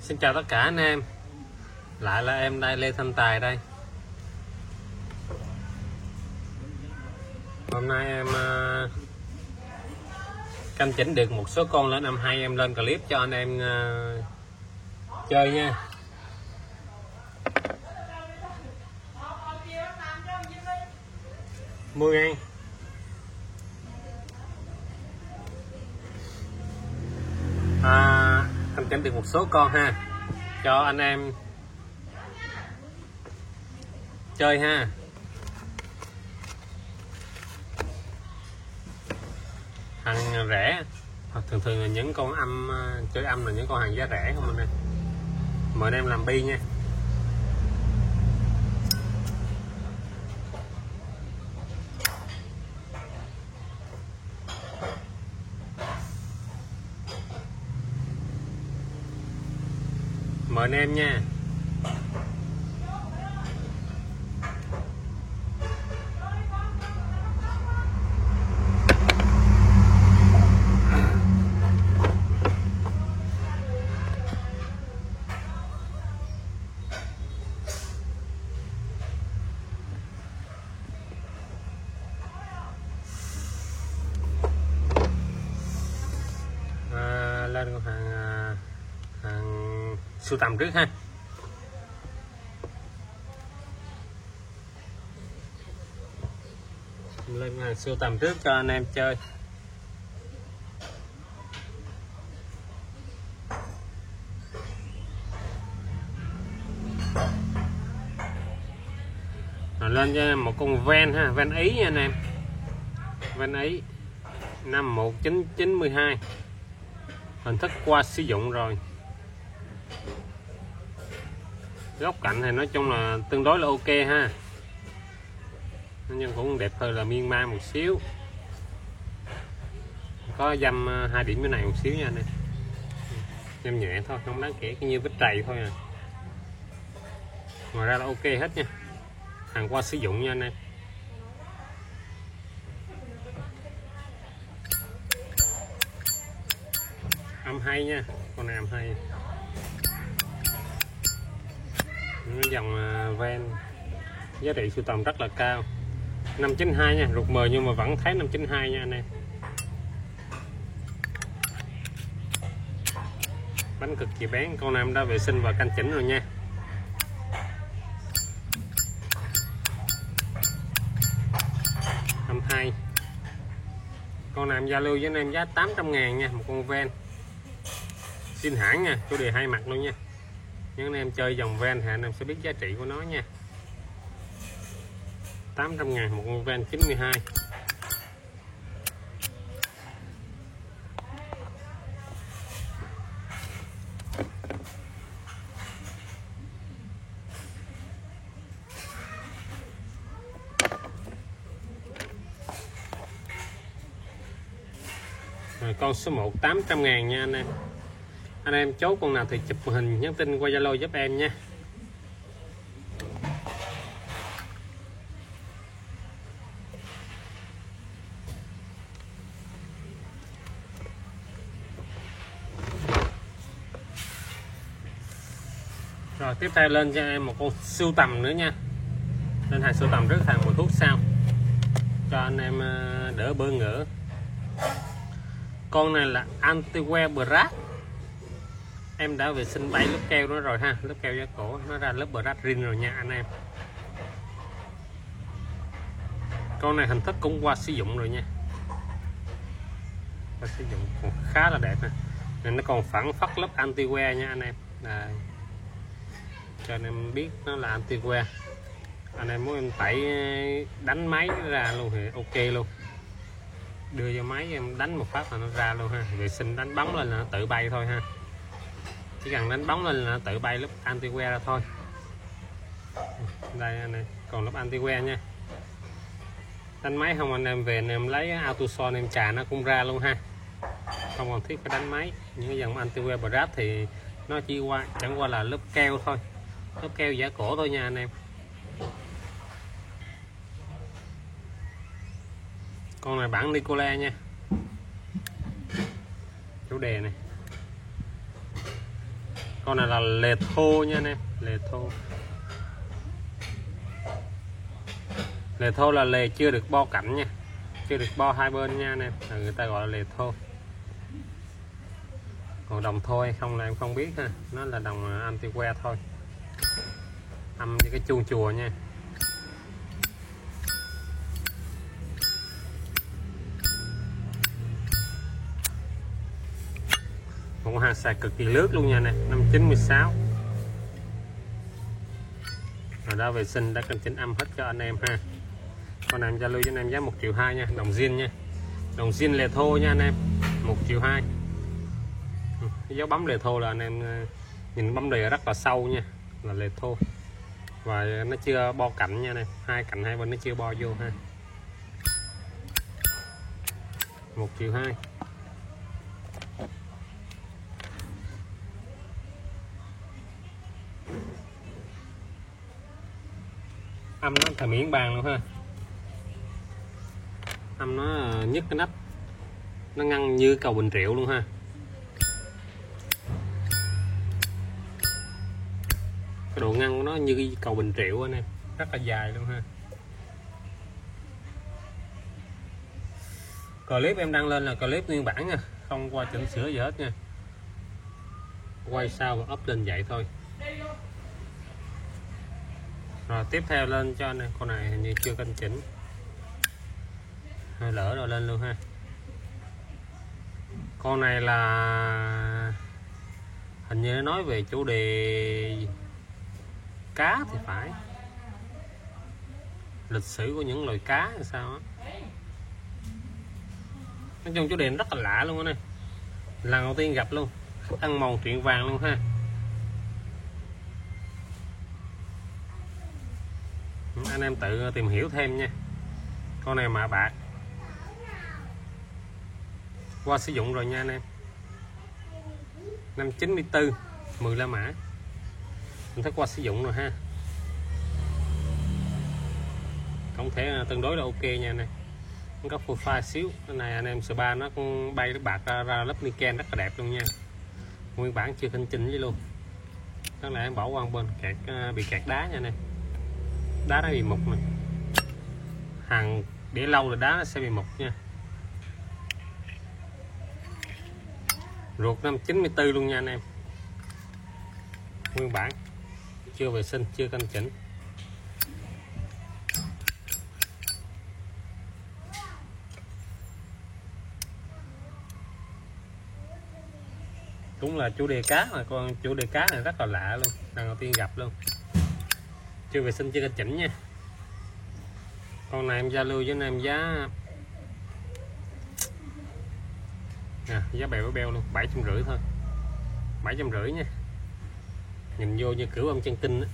Xin chào tất cả anh em, lại là em đây, Lê Thanh Tài đây. Hôm nay em canh chỉnh được một số con lên âm hay, em lên clip cho anh em chơi nha. Mua ngang canh chỉnh được một số con ha, cho anh em chơi ha. Hàng rẻ, thường là những con âm chơi âm là những con hàng giá rẻ không anh em. Mời anh em làm bi nha. Mời anh em nha. Lên con hàng sưu tầm trước ha. Lên hàng sưu tầm trước cho anh em chơi. Lên cho một con ven ha, ven Ý nha anh em. Ven Ý năm 1992, hình thức qua sử dụng rồi. Góc cạnh thì nói chung là tương đối là ok ha, nhưng cũng đẹp hơn là Myanmar một xíu. Có dăm 2 điểm cái này một xíu nha anh em, dăm nhẹ thôi, không đáng kể, như vết trầy thôi à. Ngoài ra là ok hết nha, hàng qua sử dụng nha anh em. Âm hay nha, con này âm hay. Cái dòng ven giá trị sưu tầm rất là cao, 592 nha, rụt mờ nhưng mà vẫn thấy 592 nha anh em. Bánh cực kỳ bén, con nam đã vệ sinh và canh chỉnh rồi nha. Âm hay. Con này em giao lưu với anh em giá 800.000 nha, một con ven xin hãng nha, chủ đề hai mặt luôn nha. Những anh em chơi dòng ven thì anh em sẽ biết giá trị của nó nha. 800.000 một con ven 92. Rồi, con số 1 800.000 nha anh em. Anh em chốt con nào thì chụp hình nhắn tin qua Zalo giúp em nha. Rồi tiếp theo lên cho em một con sưu tầm nữa nha. Lên hàng sưu tầm trước, hàng một thuốc sau cho anh em đỡ bỡ ngỡ. Con này là Antiwear Brass. Em đã vệ sinh 7 lớp keo nó rồi ha, lớp keo giá cổ nó ra lớp brass rin rồi nha anh em. Con này hình thức cũng qua sử dụng rồi nha, qua sử dụng còn khá là đẹp nè, nên nó còn phản phất lớp anti-wear nha anh em. Đây, cho anh em biết nó là anti-wear. Anh em muốn em tẩy đánh máy ra luôn thì ok luôn, đưa vô máy em đánh một phát là nó ra luôn ha. Vệ sinh đánh bóng lên là nó tự bay thôi ha, chỉ cần đánh bóng lên là nó tự bay lớp anti-wear ra thôi. Đây anh em, còn lớp anti-wear nha. Đánh máy không anh em về anh em lấy AutoSol em chà nó cũng ra luôn ha, không cần thiết phải đánh máy. Những cái dòng Antiwear Brass thì nó chỉ chẳng qua là lớp keo thôi, lớp keo giả cổ thôi nha anh em. Con này bản Nicola nha, chủ đề này Con này là lề thô nha anh em, lề thô. Lề thô là lề chưa được bo cạnh nha, chưa được bo hai bên nha anh em, người ta gọi là lề thô. Còn đồng thô hay không là em không biết ha, nó là đồng anti-wear thôi, âm như cái chuông chùa nha. Một hàng xài cực kỳ lướt luôn nha này, 596. Rồi đó, vệ sinh đã cần chỉnh âm hết cho anh em ha. Con này em giao lưu cho anh em giá 1,2 triệu nha, đồng zin nha, đồng zin lề thô nha anh em, 1,2 triệu. Cái dấu bấm lề thô là anh em nhìn bấm lề rất là sâu nha, là lề thô, và nó chưa bo cạnh nha này, hai cạnh hai bên nó chưa bo vô ha. 1,2 triệu. Âm nó thành miếng bàn luôn ha, âm nó nhức cái nắp, nó ngăn như cầu Bình Triệu luôn ha. Cái độ ngăn của nó như cầu Bình Triệu anh em, rất là dài luôn ha. Clip em đăng lên là clip nguyên bản nha, không qua chỉnh sửa gì hết nha, quay sao và up lên vậy thôi. Rồi tiếp theo lên cho anh em, con này hình như chưa canh chỉnh, lỡ rồi lên luôn ha. Con này là hình như nó nói về chủ đề cá thì phải, lịch sử của những loài cá hay sao á. Nói chung chủ đề rất là lạ luôn á này, lần đầu tiên gặp luôn, ăn mòn truyện vàng luôn ha. Anh em tự tìm hiểu thêm nha. Con này mạ bạc, qua sử dụng rồi nha anh em, 594, 10 la mã, mình thấy qua sử dụng rồi ha. Tổng thể là tương đối là ok nha anh em, nó có profile xíu. Cái này anh em spa nó cũng bay nó bạc ra lớp niken rất là đẹp luôn nha, nguyên bản chưa thanh chỉnh với luôn. Đó là em bỏ qua bên kẹt, bị kẹt đá nha anh em, đá nó bị mục này, hàng để lâu rồi đá nó sẽ bị mục nha. Ruột 594 luôn nha anh em, nguyên bản chưa vệ sinh chưa canh chỉnh. Cũng là chủ đề cá, mà con chủ đề cá này rất là lạ luôn, lần đầu tiên gặp luôn, chưa vệ sinh chưa canh chỉnh nha. Con này em giao lưu với anh em giá giá bèo với beo luôn, 750 thôi, 750 nha, nhìn vô như cửu âm chân tinh đó.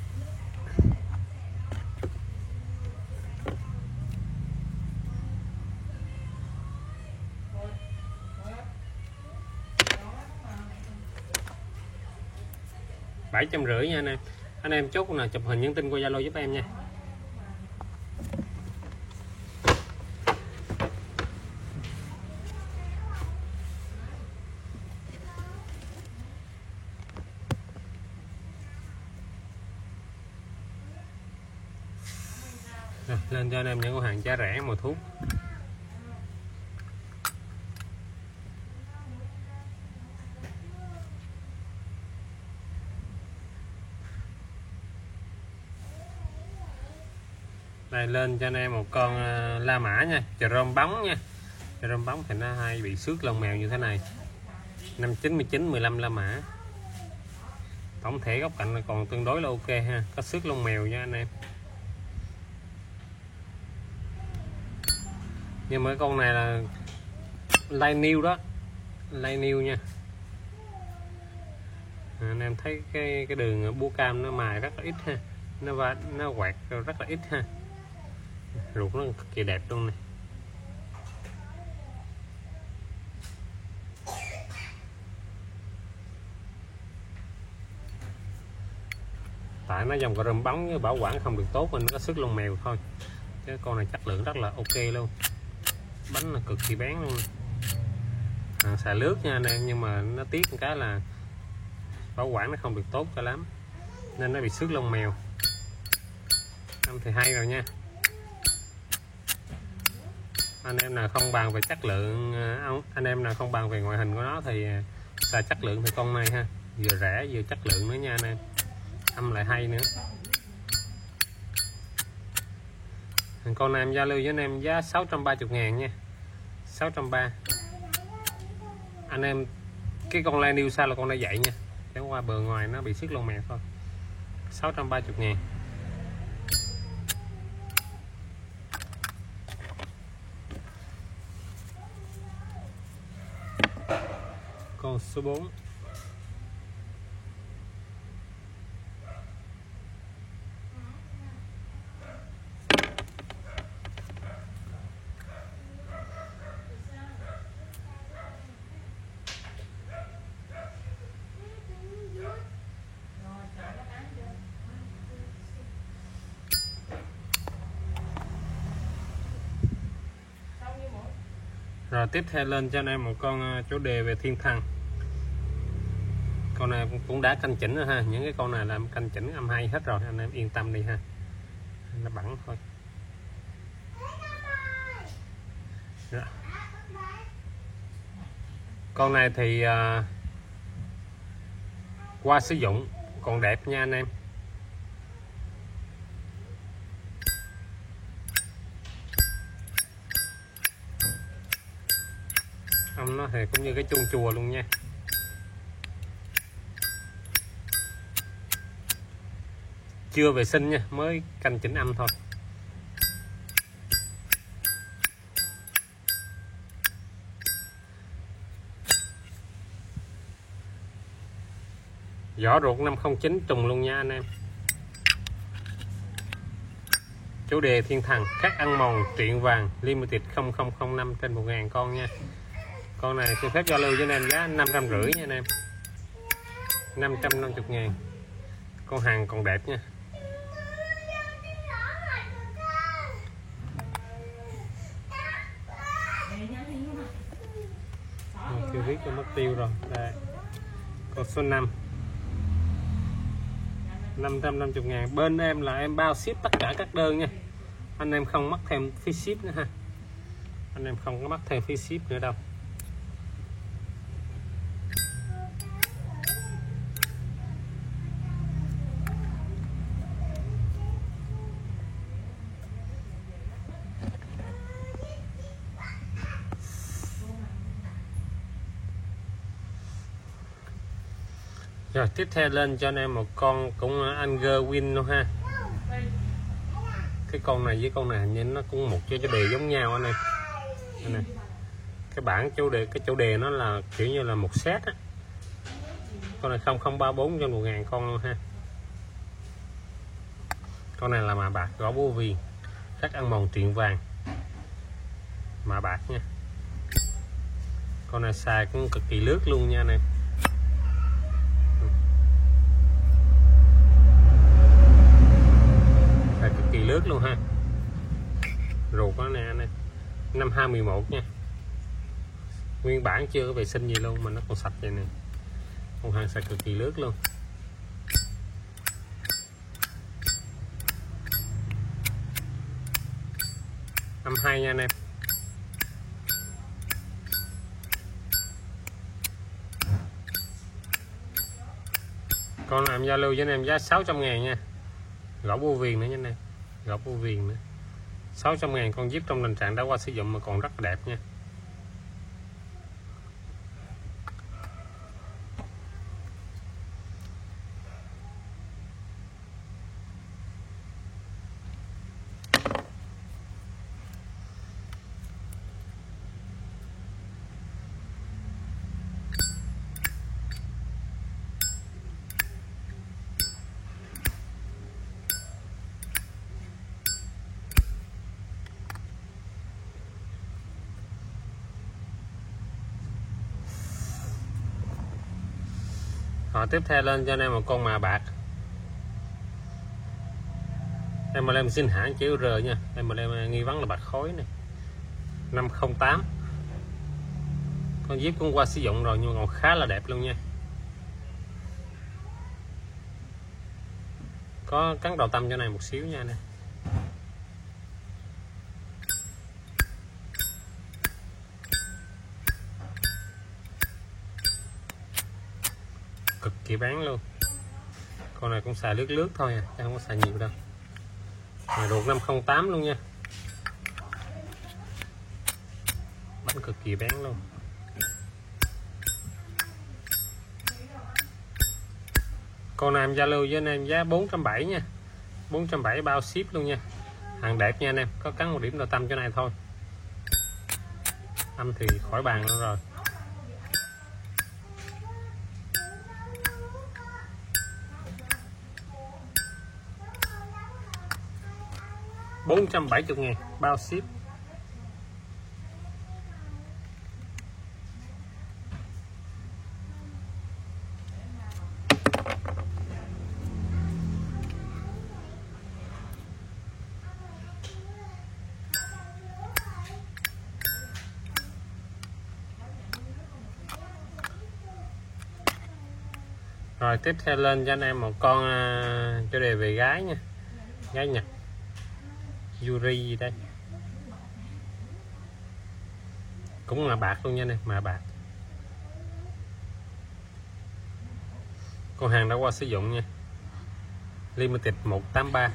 $750 nha anh em. Anh em chốt là chụp hình nhắn tin qua Zalo giúp em nha. Lên cho anh em những con hàng giá rẻ mùa thuốc. Đây lên cho anh em một con La Mã nha, chà rôm bóng nha. Chà rôm bóng thì nó hay bị xước lông mèo như thế này. 599, 15 La Mã. Tổng thể góc cạnh còn tương đối là ok ha, có xước lông mèo nha anh em. Nhưng mà con này là light new đó, light new nha. Anh em thấy cái đường búa cam nó mài rất là ít ha, nó quẹt rất là ít ha. Ruột nó cực kỳ đẹp luôn này. Tại nó dòng cà rơm bóng với bảo quản không được tốt nên nó có xước lông mèo thôi, chứ con này chất lượng rất là ok luôn, bánh là cực kỳ bén luôn. Xài lướt nha anh em, nhưng mà nó tiếc một cái là bảo quản nó không được tốt cho lắm nên nó bị xước lông mèo. Âm thì hay rồi nha. Anh em nào không bàn về chất lượng, anh em nào không bàn về ngoại hình của nó thì xài chất lượng thì con này ha, vừa rẻ vừa chất lượng nữa nha anh em, âm lại hay nữa. Con này em giao lưu với anh em giá 630.000 nha, 630. Anh em cái con lai điêu sao là con này dạy nha, chẳng qua bờ ngoài nó bị xước lông mèo thôi. 630.000. Con số 4. Rồi tiếp theo lên cho anh em một con chủ đề về thiên thần. Con này cũng đã canh chỉnh rồi ha, những cái con này làm canh chỉnh âm hay hết rồi, anh em yên tâm đi ha, nó bẩn thôi. Rồi. Con này thì qua sử dụng còn đẹp nha anh em. Âm nó thì cũng như cái chuông chùa luôn nha. Chưa vệ sinh nha, mới canh chỉnh âm thôi. Vỏ ruột 509 trùng luôn nha anh em. Chủ đề thiên thần, các ăn mòn truyện vàng limited 0005 trên 1.000 con nha. Con này xin phép giao lưu cho anh em giá 550 nha anh em, 550.000. Con hàng còn đẹp nha. Chưa viết cho mất tiêu rồi. Đây. Con số 5, 550.000. Bên em là em bao ship tất cả các đơn nha, anh em không mất thêm phí ship nữa ha, anh em không có mất thêm phí ship nữa đâu. Rồi tiếp theo lên cho anh em một con cũng Anger Win luôn ha. Cái con này với con này nhìn nó cũng một cái chủ đề giống nhau anh em. Anh này. Cái bảng chủ đề, cái chủ đề nó là kiểu như là một set á. Con này 0034 trên 1.000 con luôn ha. Con này là mạ bạc gõ búa viền, các ăn mòn truyện vàng, mạ bạc nha. Con này xài cũng cực kỳ lướt luôn nha anh em. Cực kỳ lướt luôn ha. Ruột đó nè anh em, năm 2011 nha, nguyên bản chưa có vệ sinh gì luôn mà nó còn sạch vậy nè. Con hàng sạch cực kỳ lướt luôn. Âm hay nha anh em. Con làm giao lưu với anh em giá 600.000 nha, gõ búa viền nữa nha anh em, gõ búa viền nữa. 600.000 con Jeep trong tình trạng đã qua sử dụng mà còn rất là đẹp nha. Tiếp theo lên cho anh em một con mạ bạc. Em xin hãng chữ R nha. Em nghi vấn là bạc khối này. 508. Con Jeep cũng qua sử dụng rồi nhưng còn khá là đẹp luôn nha. Có cắn đầu tâm chỗ này một xíu nha nè. Cực kỳ bán luôn. Con này cũng xài lướt lướt thôi à, chứ không có xài nhiều đâu. Ruột 508 luôn nha. Bánh cực kỳ bán luôn. Con này em giao lưu với anh em giá 470 nha. 470 bao ship luôn nha. Hàng đẹp nha anh em, có cắn một điểm đầu tâm chỗ này thôi. Âm thì khỏi bàn luôn rồi. $470.000 bao ship. Rồi tiếp theo lên cho anh em một con chủ đề về gái nha. Gái Nhật Yuri gì đây. Cũng là bạc luôn nha nè, mà bạc. Con hàng đã qua sử dụng nha. Limited 183.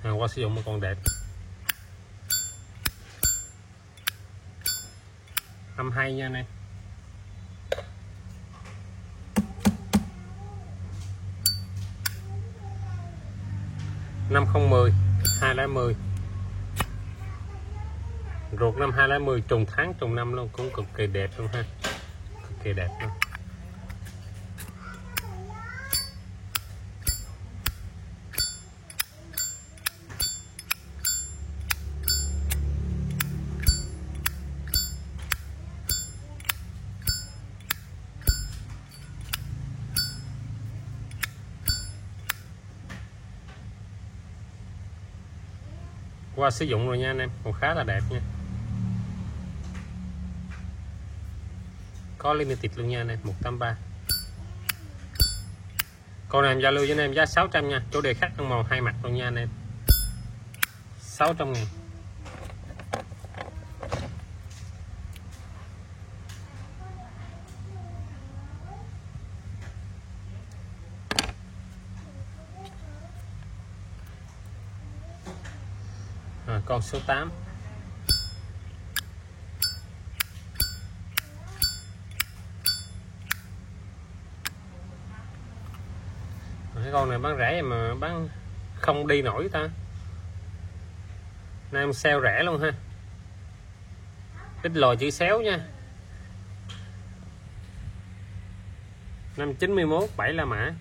Hàng qua sử dụng mà còn đẹp. Âm hay nha nè. Năm 010 210. Ruột năm 210 trùng tháng trùng năm luôn, cũng cực kỳ đẹp luôn ha. Cực kỳ đẹp luôn. Qua sử dụng rồi nha anh em, còn khá là đẹp nha. Có limited luôn nha anh em, 183. Con này em giao lưu với anh em giá 600 nha, chủ đề khác ăn màu hai mặt luôn nha anh em. 600.000. Con số 8. Cái con này bán rẻ mà bán không đi nổi ta. Nay em sale rẻ luôn ha. Ít lồi chữ xéo nha. 591 7 La Mã.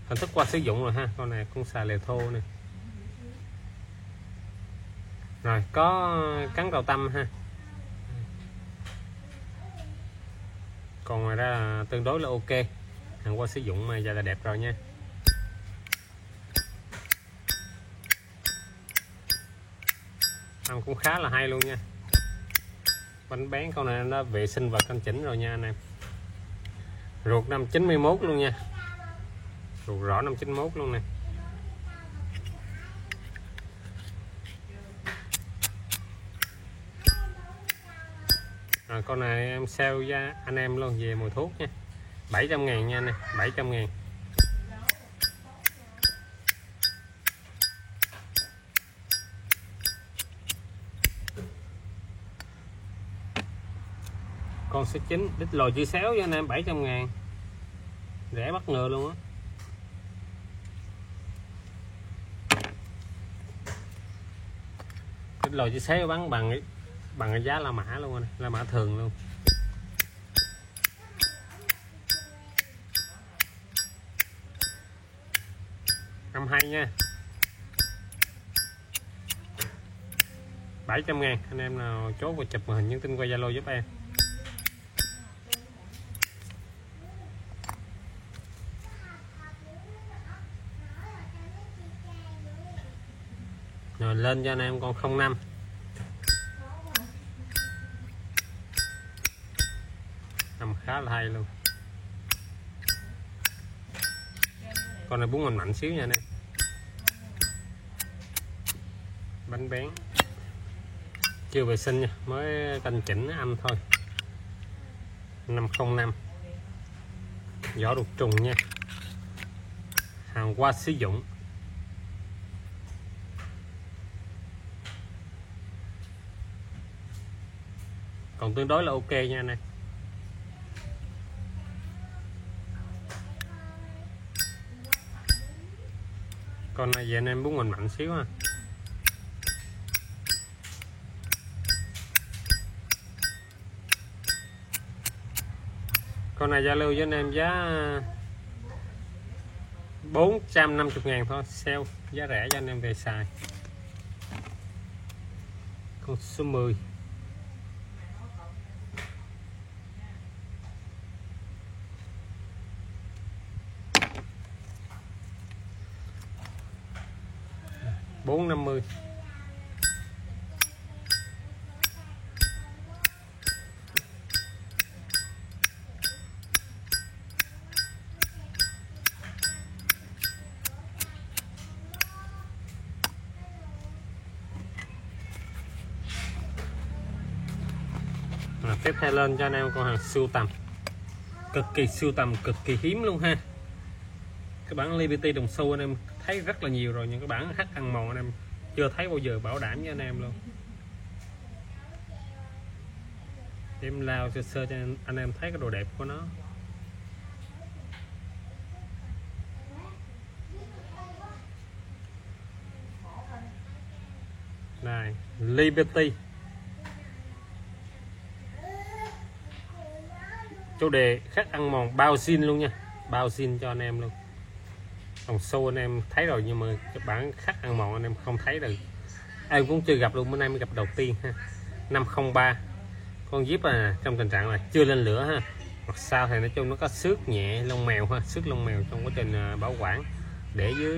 Hình thức qua sử dụng rồi ha. Con này cũng xài lều thô nè. Rồi có cắn đầu tâm ha. Còn ngoài ra là tương đối là ok. Hàng qua sử dụng mà giờ là đẹp rồi nha. Ăn cũng khá là hay luôn nha. Bánh bán con này nó vệ sinh và canh chỉnh rồi nha anh em. Ruột 591 luôn nha. Ruột rõ 591 luôn nè. Rồi con này em sale cho anh em luôn về mùi thuốc nha. 700.000 nha anh em, 700.000. Con số 9 đít lồi chữ xéo cho anh em, 700.000. Rẻ bất ngờ luôn á. Đít lồi chữ xéo bán bằng cái giá La Mã luôn anh, La Mã thường luôn. Âm hay nha. 700.000. Anh em nào chốt và chụp màn hình nhắn tin qua Zalo giúp em. Rồi lên cho anh em con 05. Nằm khá là hay luôn. Con này bún mạnh xíu nha anh em. Bánh bén chưa vệ sinh nha, mới canh chỉnh âm thôi. 505 vỏ đục trùng nha, hàng qua sử dụng. Còn tương đối là ok nha anh em. Con này về anh em bún mạnh xíu ha. Con này giao lưu với anh em giá 450.000 thôi, sale giá rẻ cho anh em về xài. Con số 10 450. Tiếp theo lên cho anh em con hàng sưu tầm, cực kỳ sưu tầm, cực kỳ hiếm luôn ha. Cái bản Liberty đồng xu anh em thấy rất là nhiều rồi, nhưng cái bản hắc ăn mòn anh em chưa thấy bao giờ, bảo đảm với anh em luôn. Em lao sơ sơ cho anh em thấy cái độ đẹp của nó. Này, Liberty chủ đề khắc ăn mòn, bao zin luôn nha, bao zin cho anh em luôn. Đồng xu anh em thấy rồi, nhưng mà cái bản khắc ăn mòn anh em không thấy được, em cũng chưa gặp luôn, bữa nay mới gặp đầu tiên ha. 503 con Jeep trong tình trạng là chưa lên lửa ha. Mặt sau thì nói chung nó có xước nhẹ lông mèo ha, xước lông mèo trong quá trình bảo quản, để dưới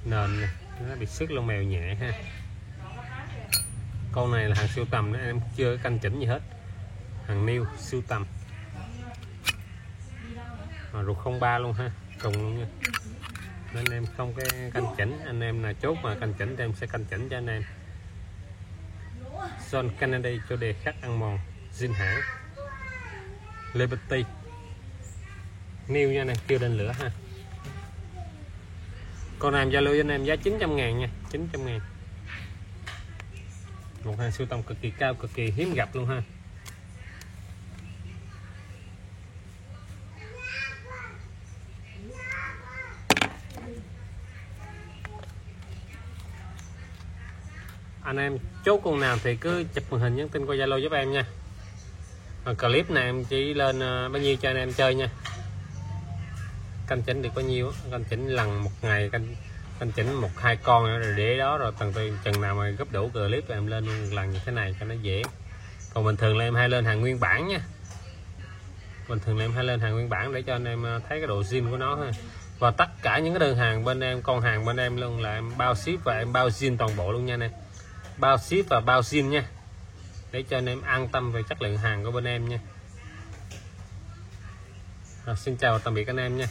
nền này, nó bị xước lông mèo nhẹ ha. Con này là hàng sưu tầm, em chưa canh chỉnh gì hết, hàng new sưu tầm. Ruột 03 luôn ha, trùng luôn nha. Nên em không cái canh chỉnh, anh em là chốt mà canh chỉnh thì em sẽ canh chỉnh cho anh em. John Kennedy chủ đề khắc ăn mòn, zin hãng Liberty new nha, này chưa lên lửa ha. Con này giao lưu với anh em giá 900.000 nha, 900.000. Một hàng sưu tầm cực kỳ cao, cực kỳ hiếm gặp luôn ha. Anh em chốt con nào thì cứ chụp màn hình nhắn tin qua Zalo giúp em nha. Clip này em chỉ lên bao nhiêu cho anh em chơi nha. Canh chỉnh được bao nhiêu, canh chỉnh lần một ngày, canh chỉnh 1-2 con rồi để đó, rồi chừng nào mà gấp đủ clip thì em lên luôn một lần như thế này cho nó dễ. Còn bình thường là em hay lên hàng nguyên bản nha. Bình thường là em hay lên hàng nguyên bản để cho anh em thấy cái độ zin của nó ha. Và tất cả những cái đơn hàng bên em, con hàng bên em luôn là em bao ship và em bao zin toàn bộ luôn nha anh em. Bao ship và bao zin nha, để cho anh em an tâm về chất lượng hàng của bên em nha. Rồi, xin chào và tạm biệt anh em nha.